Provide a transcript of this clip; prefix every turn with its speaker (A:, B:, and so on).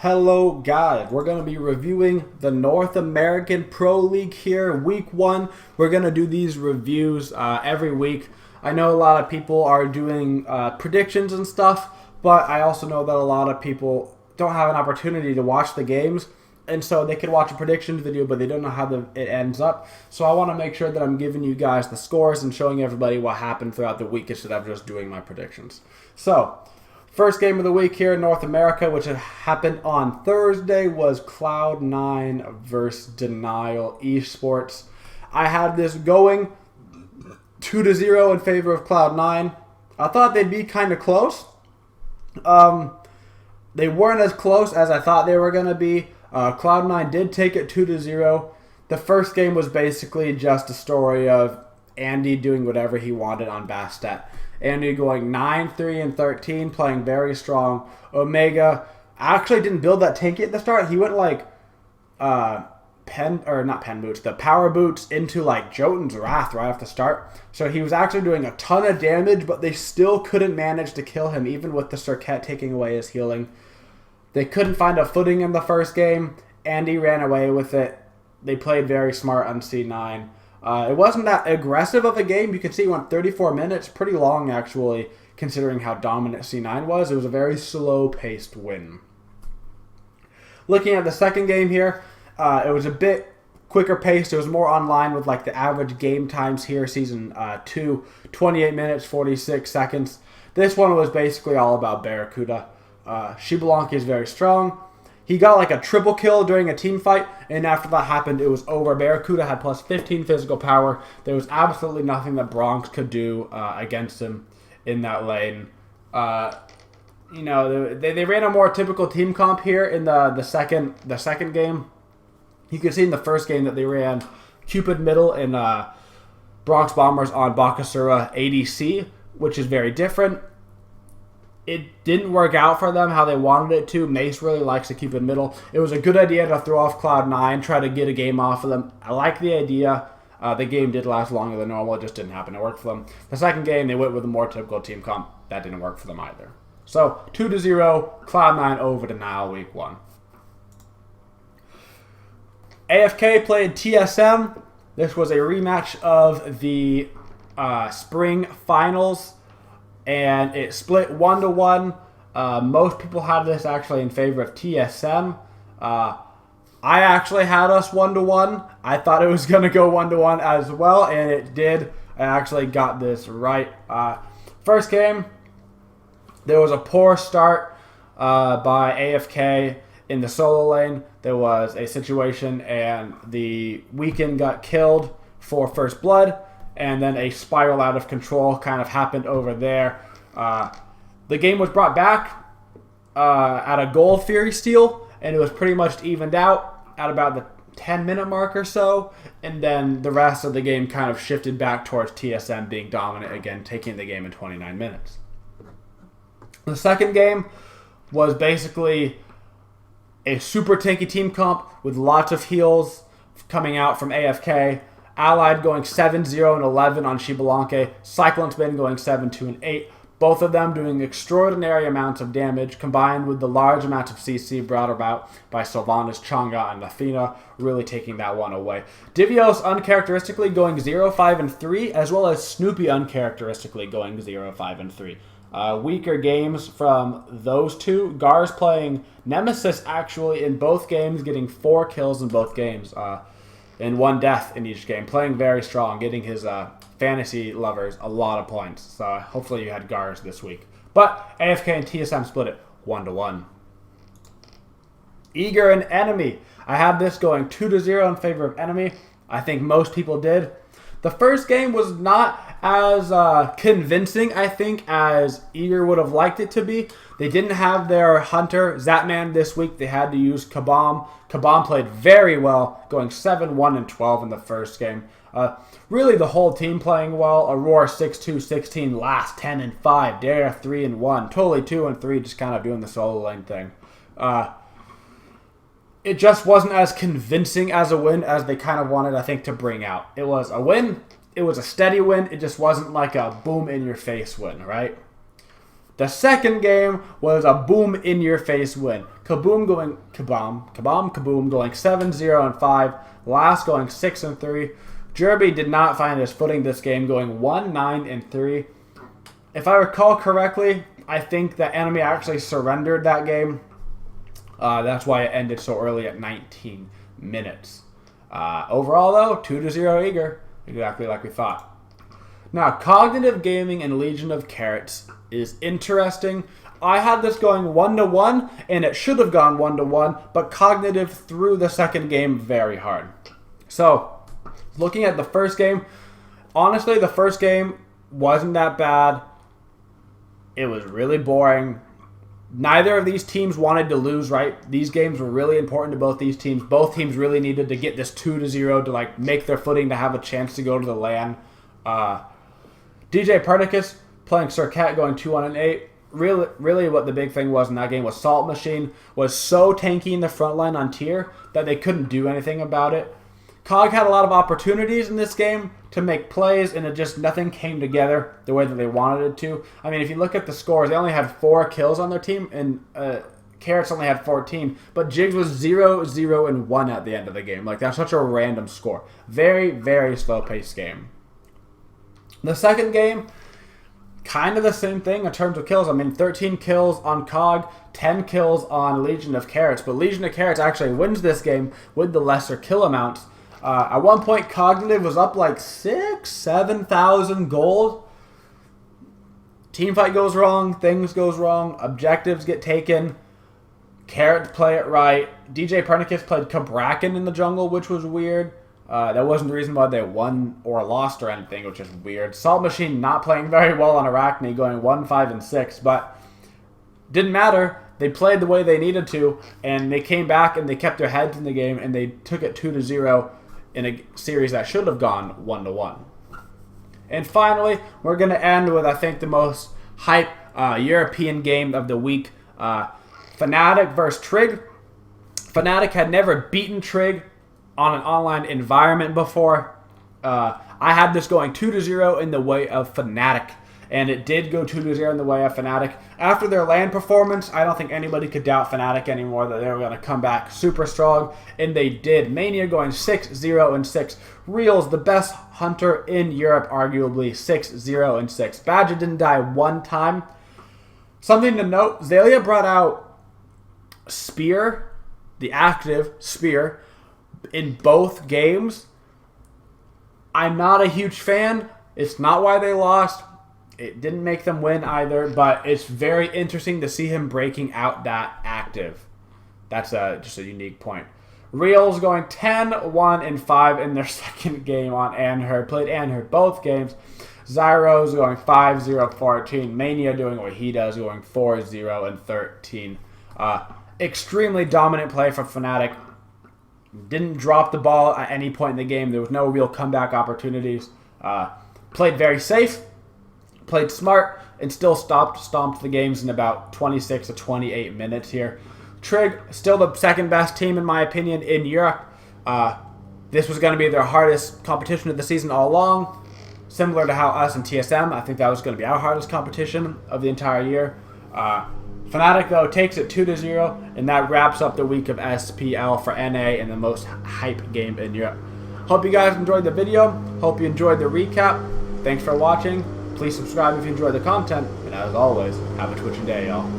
A: Hello guys, we're going to be reviewing the North American Pro League here, week 1. We're going to do these reviews every week. I know a lot of people are doing predictions and stuff, but I also know that a lot of people don't have an opportunity to watch the games, and so they can watch a predictions video, but they don't know how it ends up. So I want to make sure that I'm giving you guys the scores and showing everybody what happened throughout the week instead of just doing my predictions. So, first game of the week here in North America, which happened on Thursday, was Cloud9 versus Denial Esports. I had this going 2-0 in favor of Cloud9. I thought they'd be kind of close. They weren't as close as I thought they were going to be. Cloud9 did take it 2-0. The first game was basically just a story of Andy doing whatever he wanted on Bastet. Andy going 9-3-13, playing very strong. Omega actually didn't build that tanky at the start. He went like not pen boots, the power boots into like Jotun's Wrath right off the start. So he was actually doing a ton of damage, but they still couldn't manage to kill him, even with the Circuit taking away his healing. They couldn't find a footing in the first game. Andy ran away with it. They played very smart on C9. It wasn't that aggressive of a game. You can see it went 34 minutes. Pretty long, actually, considering how dominant C9 was. It was a very slow-paced win. Looking at the second game here, it was a bit quicker paced. It was more online with like the average game times here. Season 2, 28 minutes, 46 seconds. This one was basically all about Barracuda. Shibalanki is very strong. He got like a triple kill during a team fight, and after that happened, it was over. Barracuda had plus 15 physical power. There was absolutely nothing that Bronx could do against him in that lane. They ran a more typical team comp here in the second game. You can see in the first game that they ran Cupid middle and Bronx Bombers on Bakasura ADC, which is very different. It didn't work out for them how they wanted it to. Mace really likes to keep it middle. It was a good idea to throw off Cloud9, try to get a game off of them. I like the idea. The game did last longer than normal. It just didn't happen to work for them. The second game, they went with a more typical team comp. That didn't work for them either. So, 2-0, Cloud9 over Denial week 1. AFK played TSM. This was a rematch of the spring finals, and it split 1-1. Most people had this actually in favor of TSM. I actually had us 1-1. I thought it was going to go 1-1 as well, and it did. I actually got this right. First game, there was a poor start by AFK in the solo lane. There was a situation, and the Weekend got killed for first blood. And then a spiral out of control kind of happened over there. The game was brought back at a goal Fury steal, and it was pretty much evened out at about the 10-minute mark or so. And then the rest of the game kind of shifted back towards TSM being dominant again, taking the game in 29 minutes. The second game was basically a super tanky team comp with lots of heals coming out from AFK. Allied going 7-0-11 on Shibalanki. Cyclone Spin going 7-2-8. Both of them doing extraordinary amounts of damage, combined with the large amount of CC brought about by Sylvanas, Chang'e, and Athena, really taking that one away. Divios uncharacteristically going 0-5-3, as well as Snoopy uncharacteristically going 0-5-3. Weaker games from those two. Gar's playing Nemesis actually in both games, getting 4 kills in both games. And 1 death in each game. Playing very strong, getting his fantasy lovers a lot of points. So hopefully you had Gars this week. But AFK and TSM split it 1-1. Eager and Enemy. I have this going 2-0 in favor of Enemy. I think most people did. The first game was not as convincing, I think, as Eager would have liked it to be. They didn't have their Hunter, Zatman, this week. They had to use Kabam. Kabam played very well, going 7-1-12 in the first game. Really, the whole team playing well. Aurora 6-2-16, Last 10-5, Dare 3-1, Totally 2-3, just kind of doing the solo lane thing. It just wasn't as convincing as a win as they kind of wanted, I think, to bring out. It was a win. It was a steady win. It just wasn't like a boom-in-your-face win, right? The second game was a boom in your face win. Kaboom going 7-0 and 5. Last going 6 and 3. Jerby did not find his footing this game, going 1-9 and 3. If I recall correctly, I think the enemy actually surrendered that game. That's why it ended so early at 19 minutes. Overall, though, 2-0 Eager, exactly like we thought. Now, Cognitive Gaming and Legion of Carrots is interesting. I had this going 1-1, and it should have gone 1-1, but Cognitive threw the second game very hard. So, looking at the first game, honestly, the first game wasn't that bad. It was really boring. Neither of these teams wanted to lose, right? These games were really important to both these teams. Both teams really needed to get this 2-0 to like make their footing to have a chance to go to the LAN. DJ Pernicus playing Circat going 2-1 and 8. Really what the big thing was in that game was Salt Machine was so tanky in the front line on tier that they couldn't do anything about it. Cog had a lot of opportunities in this game to make plays, and it just nothing came together the way that they wanted it to. I mean, if you look at the scores, they only had 4 kills on their team, and Carrots only had 14. But Jigs was 0-0 and 1 at the end of the game. Like, that's such a random score. Very, very slow-paced game. The second game, kind of the same thing in terms of kills. I mean, 13 kills on COG, 10 kills on Legion of Carrots. But Legion of Carrots actually wins this game with the lesser kill amounts. At one point, Cognitive was up like 7,000 gold. Teamfight goes wrong, things goes wrong, objectives get taken. Carrots play it right. DJ Pernicus played Cabrakan in the jungle, which was weird. That wasn't the reason why they won or lost or anything, which is weird. Salt Machine not playing very well on Arachne, going 1-5 and 6, but didn't matter. They played the way they needed to, and they came back and they kept their heads in the game, and they took it 2-0 in a series that should have gone 1-1. And finally, we're going to end with, I think, the most hype European game of the week. Fnatic versus Trig. Fnatic had never beaten Trig on an online environment before. I had this going 2-0 in the way of Fnatic, and it did go 2-0 in the way of Fnatic. After their LAN performance, I don't think anybody could doubt Fnatic anymore that they were going to come back super strong, and they did. Mania going 6-0 and 6. Reals, the best hunter in Europe, arguably 6-0 and 6. Badger didn't die one time. Something to note, Zalia brought out Spear, the active Spear, in both games. I'm not a huge fan. It's not why they lost. It didn't make them win either, but it's very interesting to see him breaking out that active. That's just a unique point. Reals going 10-1 and 5 in their second game on Anherd. Played Anherd both games. Zyro's going 5-0-14. Mania doing what he does, going 4-0 and 13. Extremely dominant play from Fnatic. Didn't drop the ball at any point in the game. There was no real comeback opportunities. Played very safe. Played smart, and still stomped the games in about 26 to 28 minutes here. Trig, still the second best team in my opinion in Europe. This was going to be their hardest competition of the season all along. Similar to how us and TSM, I think that was going to be our hardest competition of the entire year. Fnatic, though, takes it 2-0, and that wraps up the week of SPL for NA and the most hype game in Europe. Hope you guys enjoyed the video. Hope you enjoyed the recap. Thanks for watching. Please subscribe if you enjoyed the content. And as always, have a twitching day, y'all.